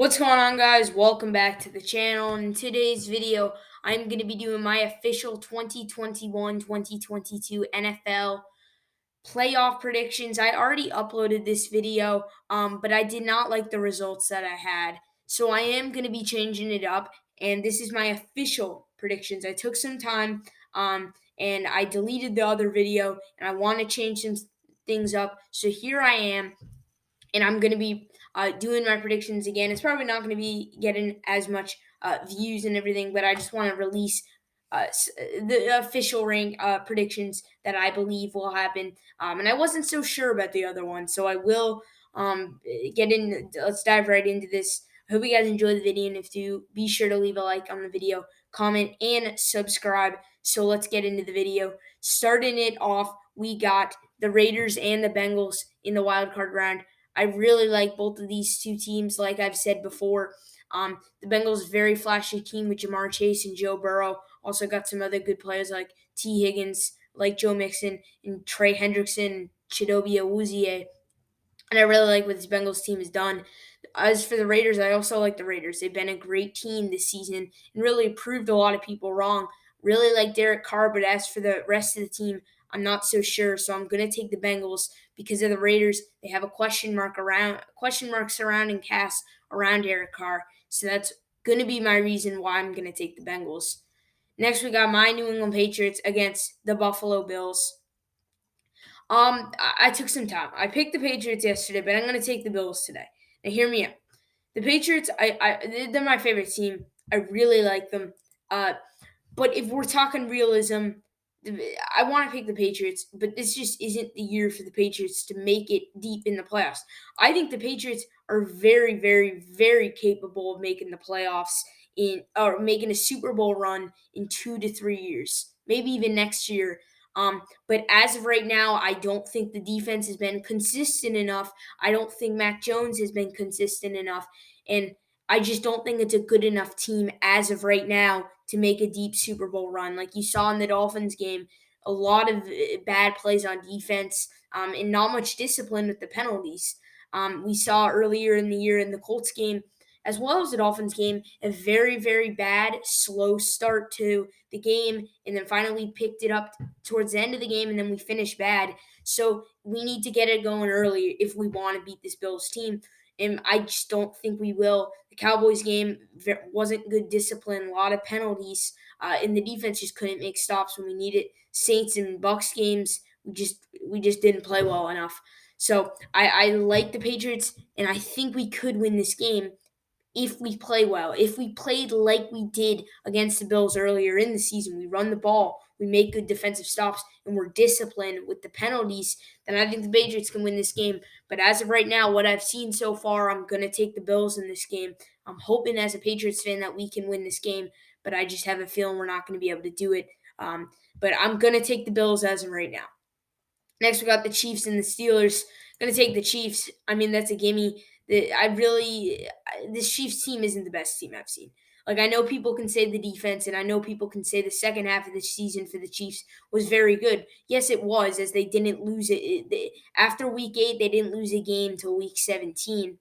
What's going on, guys? Welcome back to the channel. In today's video, I'm going to be doing my official 2021-2022 NFL playoff predictions. I already uploaded this video, but I did not like the results that I had. So I am going to be changing it up, and this is my official predictions. I took some time, and I deleted the other video, and I want to change some things up. So here I am, and I'm going to be doing my predictions again. It's probably not going to be getting as much views and everything, but I just want to release the official rank predictions that I believe will happen. And I wasn't so sure about the other one, so I will get in. Let's dive right into this. I hope you guys enjoy the video, and if you be sure to leave a like on the video, comment, and subscribe. So let's get into the video. Starting it off, we got the Raiders and the Bengals in the wild card round. I really like both of these two teams, like I've said before. The Bengals, very flashy team with Jamar Chase and Joe Burrow. Also got some other good players like T. Higgins, like Joe Mixon, and Trey Hendrickson, Chidobe Awuzie. And I really like what this Bengals team has done. As for the Raiders, I also like the Raiders. They've been a great team this season and really proved a lot of people wrong. Really like Derek Carr, but as for the rest of the team, I'm not so sure. So I'm going to take the Bengals because of the Raiders. They have a question mark surrounding cast around Derek Carr. So that's going to be my reason why I'm going to take the Bengals. Next, we got my New England Patriots against the Buffalo Bills. I took some time. I picked the Patriots yesterday, but I'm going to take the Bills today. Now, hear me out. The Patriots, they're my favorite team. I really like them. But if we're talking realism, I want to pick the Patriots, but this just isn't the year for the Patriots to make it deep in the playoffs. I think the Patriots are very, very, very capable of making the playoffs or making a Super Bowl run in 2 to 3 years, maybe even next year. But as of right now, I don't think the defense has been consistent enough. I don't think Mac Jones has been consistent enough. And I just don't think it's a good enough team as of right now to make a deep Super Bowl run. Like you saw in the Dolphins game, a lot of bad plays on defense and not much discipline with the penalties. We saw earlier in the year in the Colts game, as well as the Dolphins game, a very, very bad, slow start to the game, and then finally picked it up towards the end of the game, and then we finished bad. So we need to get it going early if we want to beat this Bills team. And I just don't think we will. The Cowboys game wasn't good discipline, a lot of penalties, and the defense just couldn't make stops when we needed. Saints and Bucks games, we just didn't play well enough. So I like the Patriots, and I think we could win this game if we play well. If we played like we did against the Bills earlier in the season, we run the ball, we make good defensive stops, and we're disciplined with the penalties, then I think the Patriots can win this game. But as of right now, what I've seen so far, I'm going to take the Bills in this game. I'm hoping as a Patriots fan that we can win this game, but I just have a feeling we're not going to be able to do it. But I'm going to take the Bills as of right now. Next, we got the Chiefs and the Steelers. Going to take the Chiefs. I mean, that's a gimme. This Chiefs team isn't the best team I've seen. Like, I know people can say the defense, and I know people can say the second half of the season for the Chiefs was very good. Yes, it was, as they didn't lose it. After week 8, they didn't lose a game till week 17,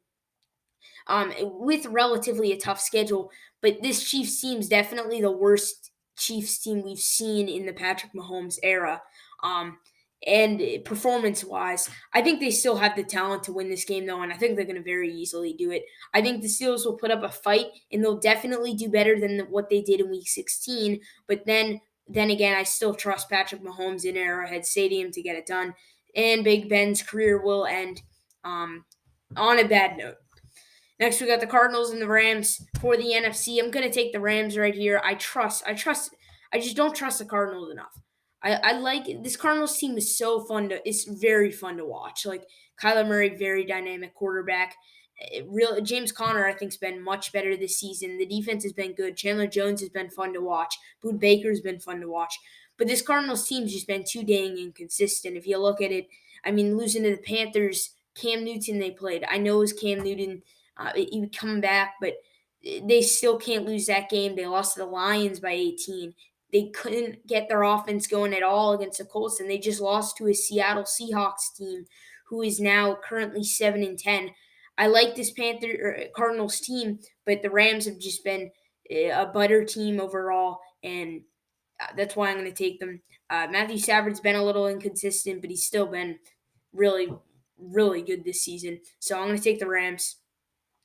with relatively a tough schedule. But this Chiefs team is definitely the worst Chiefs team we've seen in the Patrick Mahomes era. And performance wise, I think they still have the talent to win this game, though, and I think they're going to very easily do it. I think the Steelers will put up a fight, and they'll definitely do better than what they did in Week 16. But then again, I still trust Patrick Mahomes in Arrowhead Stadium to get it done, and Big Ben's career will end on a bad note. Next, we got the Cardinals and the Rams for the NFC. I'm going to take the Rams right here. I just don't trust the Cardinals enough. I like this Cardinals team is so fun it's very fun to watch. Like Kyler Murray, very dynamic quarterback. James Conner, I think, has been much better this season. The defense has been good. Chandler Jones has been fun to watch. Boone Baker has been fun to watch. But this Cardinals team's just been too dang inconsistent. If you look at it, I mean, losing to the Panthers, Cam Newton they played. I know it was Cam Newton. He would come back, but they still can't lose that game. They lost to the Lions by 18. They couldn't get their offense going at all against the Colts, and they just lost to a Seattle Seahawks team who is now currently 7-10. I like this Cardinals team, but the Rams have just been a better team overall, and that's why I'm going to take them. Matthew Stafford's been a little inconsistent, but he's still been really, really good this season. So I'm going to take the Rams.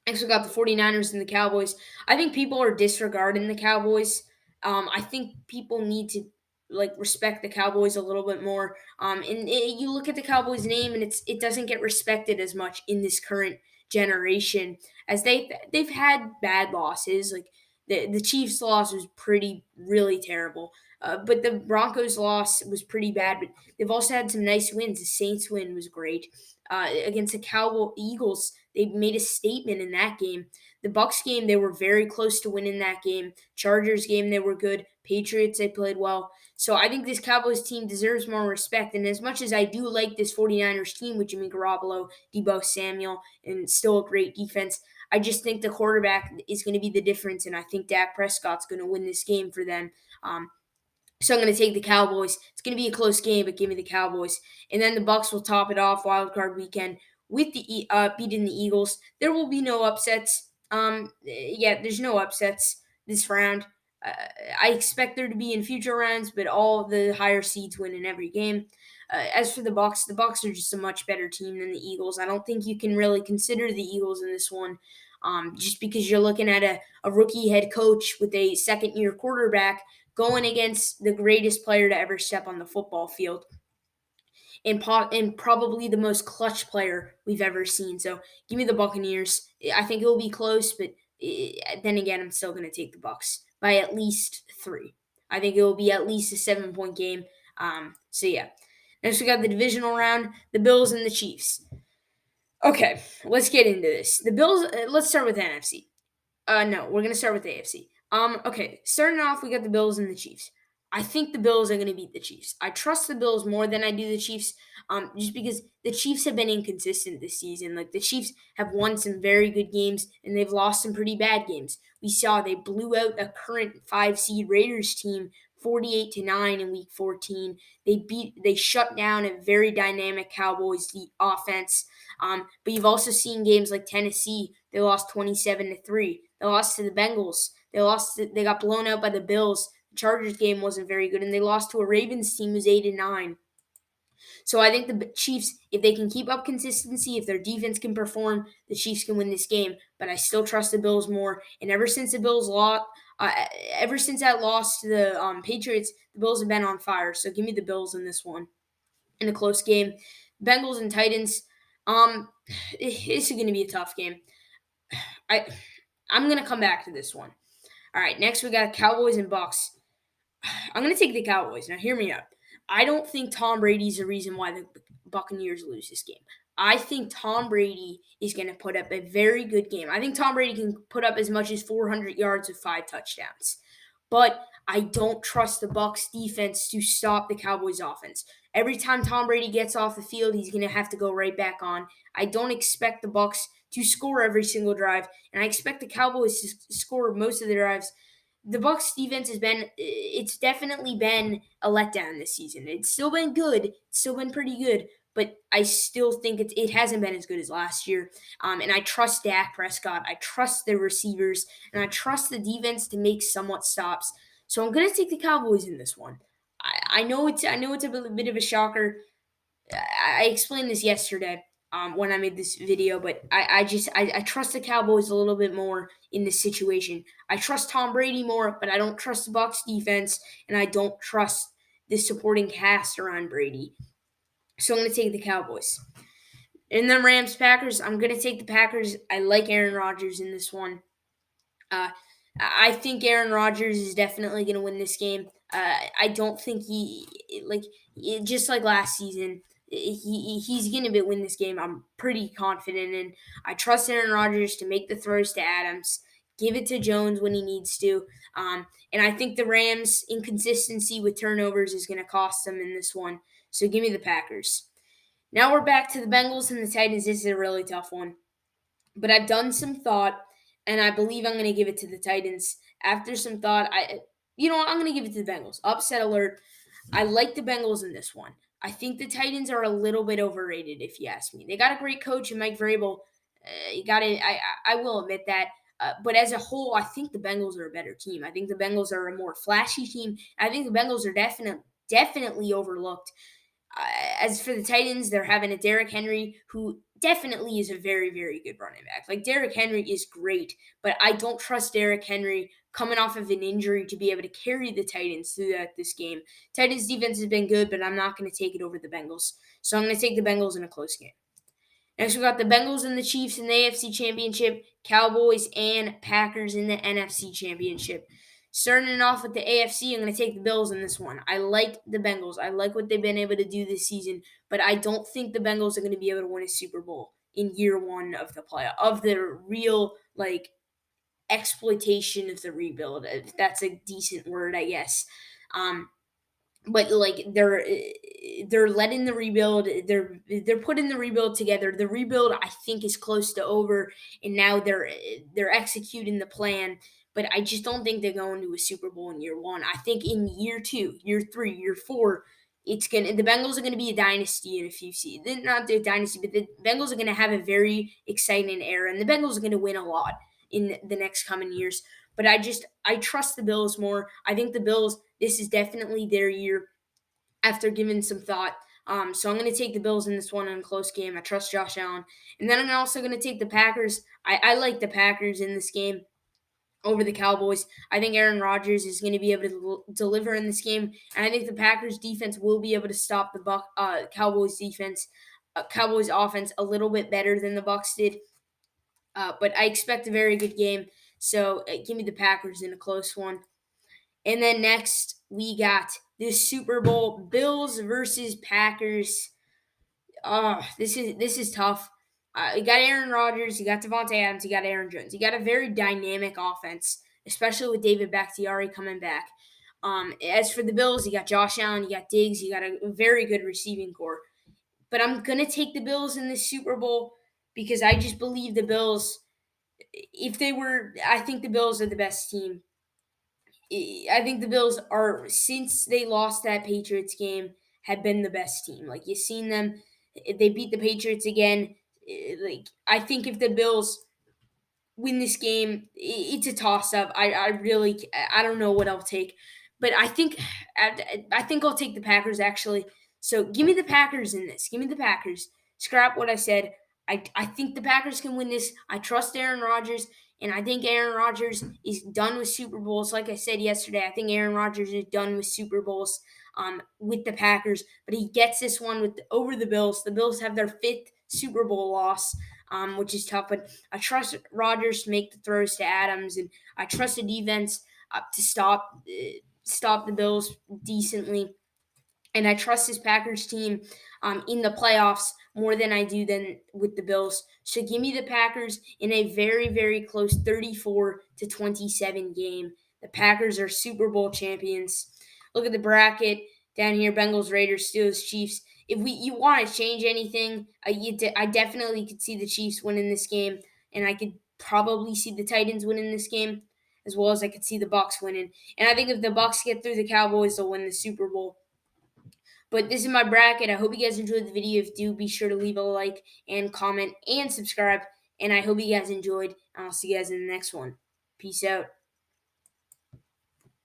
Next, we got the 49ers and the Cowboys. I think people are disregarding the Cowboys. I think people need to respect the Cowboys a little bit more. You look at the Cowboys name, and it doesn't get respected as much in this current generation as they've had bad losses. Like the Chiefs loss was really terrible. But the Broncos loss was pretty bad. But they've also had some nice wins. The Saints win was great. Against the Eagles, they made a statement in that game. The Bucks game, they were very close to winning that game. Chargers game, they were good. Patriots, they played well. So I think this Cowboys team deserves more respect. And as much as I do like this 49ers team with Jimmy Garoppolo, Deebo Samuel, and still a great defense, I just think the quarterback is going to be the difference. And I think Dak Prescott's going to win this game for them. So I'm going to take the Cowboys. It's going to be a close game, but give me the Cowboys. And then the Bucks will top it off wild card weekend with the beating the Eagles. There will be no upsets. There's no upsets this round. Uh, I expect there to be in future rounds, but all the higher seeds win in every game. As for the Bucks are just a much better team than the Eagles. I don't think you can really consider the Eagles in this one, just because you're looking at a rookie head coach with a second-year quarterback going against the greatest player to ever step on the football field and probably the most clutch player we've ever seen. So give me the Buccaneers. I think it will be close, but then again, I'm still going to take the Bucks by at least 3. I think it will be at least a 7-point game. So yeah. Next, we got the divisional round, the Bills and the Chiefs. Okay, let's get into this. The Bills. Let's start with the NFC. No, we're gonna start with the AFC. Okay, starting off, we got the Bills and the Chiefs. I think the Bills are gonna beat the Chiefs. I trust the Bills more than I do the Chiefs, just because the Chiefs have been inconsistent this season. Like the Chiefs have won some very good games and they've lost some pretty bad games. We saw they blew out a current 5 seed Raiders team 48-9 in Week 14. They shut down a very dynamic Cowboys offense. But you've also seen games like Tennessee. They lost 27-3. They lost to the Bengals. They got blown out by the Bills. The Chargers game wasn't very good, and they lost to a Ravens team who's 8-9. So I think the Chiefs, if they can keep up consistency, if their defense can perform, the Chiefs can win this game. But I still trust the Bills more. And ever since the Bills lost, ever since that loss to the Patriots, the Bills have been on fire. So give me the Bills in this one. In a close game, Bengals and Titans. This is going to be a tough game. I'm going to come back to this one. All right, next we got Cowboys and Bucks. I'm going to take the Cowboys. Now, hear me out. I don't think Tom Brady's the reason why the Buccaneers lose this game. I think Tom Brady is going to put up a very good game. I think Tom Brady can put up as much as 400 yards with 5 touchdowns. But I don't trust the Bucks defense to stop the Cowboys offense. Every time Tom Brady gets off the field, he's going to have to go right back on. I don't expect the Bucks to score every single drive, and I expect the Cowboys to score most of the drives. The Bucks defense it's definitely been a letdown this season. It's still been good. It's still been pretty good, but I still think it hasn't been as good as last year. And I trust Dak Prescott. I trust the receivers, and I trust the defense to make somewhat stops. So I'm gonna take the Cowboys in this one. I know it's a bit of a shocker. I explained this yesterday when I made this video, but I trust the Cowboys a little bit more in this situation. I trust Tom Brady more, but I don't trust the Bucks defense, and I don't trust the supporting cast around Brady. So I'm going to take the Cowboys. And then Rams Packers, I'm going to take the Packers. I like Aaron Rodgers in this one. I think Aaron Rodgers is definitely going to win this game. I don't think just like last season, he's going to win this game. I'm pretty confident, and I trust Aaron Rodgers to make the throws to Adams, give it to Jones when he needs to. And I think the Rams' inconsistency with turnovers is going to cost them in this one. So give me the Packers. Now we're back to the Bengals and the Titans. This is a really tough one. But I've done some thought, and I believe I'm going to give it to the Titans. After some thought, I'm going to give it to the Bengals. Upset alert. I like the Bengals in this one. I think the Titans are a little bit overrated, if you ask me. They got a great coach in Mike Vrabel, You got to. I will admit that. But as a whole, I think the Bengals are a better team. I think the Bengals are a more flashy team. I think the Bengals are definitely overlooked. As for the Titans, they're having a Derrick Henry who definitely is a very, very good running back. Like Derrick Henry is great, but I don't trust Derrick Henry coming off of an injury to be able to carry the Titans through this game. Titans defense has been good, but I'm not going to take it over the Bengals. So I'm going to take the Bengals in a close game. Next, we got the Bengals and the Chiefs in the AFC Championship, Cowboys and Packers in the NFC Championship. Starting off with the AFC, I'm going to take the Bills in this one. I like the Bengals. I like what they've been able to do this season, but I don't think the Bengals are going to be able to win a Super Bowl in year one of the playoff, of the real, exploitation of the rebuild. If that's a decent word, I guess. But they're letting the rebuild, they're putting the rebuild together. The rebuild, I think, is close to over, and now they're executing the plan. But I just don't think they're going to a Super Bowl in year one. I think in year two, year three, year four, the Bengals are gonna be a dynasty in a few seasons. Not the dynasty, but the Bengals are gonna have a very exciting era, and the Bengals are gonna win a lot in the next coming years. But I trust the Bills more. I think the Bills, this is definitely their year after giving some thought. So I'm going to take the Bills in this one in a close game. I trust Josh Allen. And then I'm also going to take the Packers. I like the Packers in this game over the Cowboys. I think Aaron Rodgers is going to be able to deliver in this game. And I think the Packers defense will be able to stop the Cowboys defense, Cowboys offense a little bit better than the Bucs did. But I expect a very good game. So give me the Packers in a close one. And then next, we got the Super Bowl, Bills versus Packers. Oh, this is tough. You got Aaron Rodgers, you got Devontae Adams, you got Aaron Jones. You got a very dynamic offense, especially with David Bakhtiari coming back. As for the Bills, you got Josh Allen, you got Diggs, you got a very good receiving core. But I'm gonna take the Bills in the Super Bowl because I just believe the Bills. I think the Bills are the best team. I think the Bills are, since they lost that Patriots game, have been the best team. Like you've seen them, they beat the Patriots again. Like I think if the Bills win this game, it's a toss up. I really I don't know what I'll take, but I think I'll take the Packers actually. So give me the Packers in this. Give me the Packers. Scrap what I said. I think the Packers can win this. I trust Aaron Rodgers, and I think Aaron Rodgers is done with Super Bowls. Like I said yesterday, I think Aaron Rodgers is done with Super Bowls with the Packers, but he gets this one over the Bills. The Bills have their fifth Super Bowl loss, which is tough. But I trust Rodgers to make the throws to Adams, and I trust the defense to stop the Bills decently. And I trust this Packers team in the playoffs more than I do than with the Bills. So give me the Packers in a very, very close 34-27 game. The Packers are Super Bowl champions. Look at the bracket down here: Bengals, Raiders, Steelers, Chiefs. If you want to change anything, I definitely could see the Chiefs winning this game, and I could probably see the Titans winning this game, as well as I could see the Bucs winning. And I think if the Bucs get through the Cowboys, they'll win the Super Bowl. But this is my bracket. I hope you guys enjoyed the video. If you do, be sure to leave a like and comment and subscribe. And I hope you guys enjoyed. And I'll see you guys in the next one. Peace out.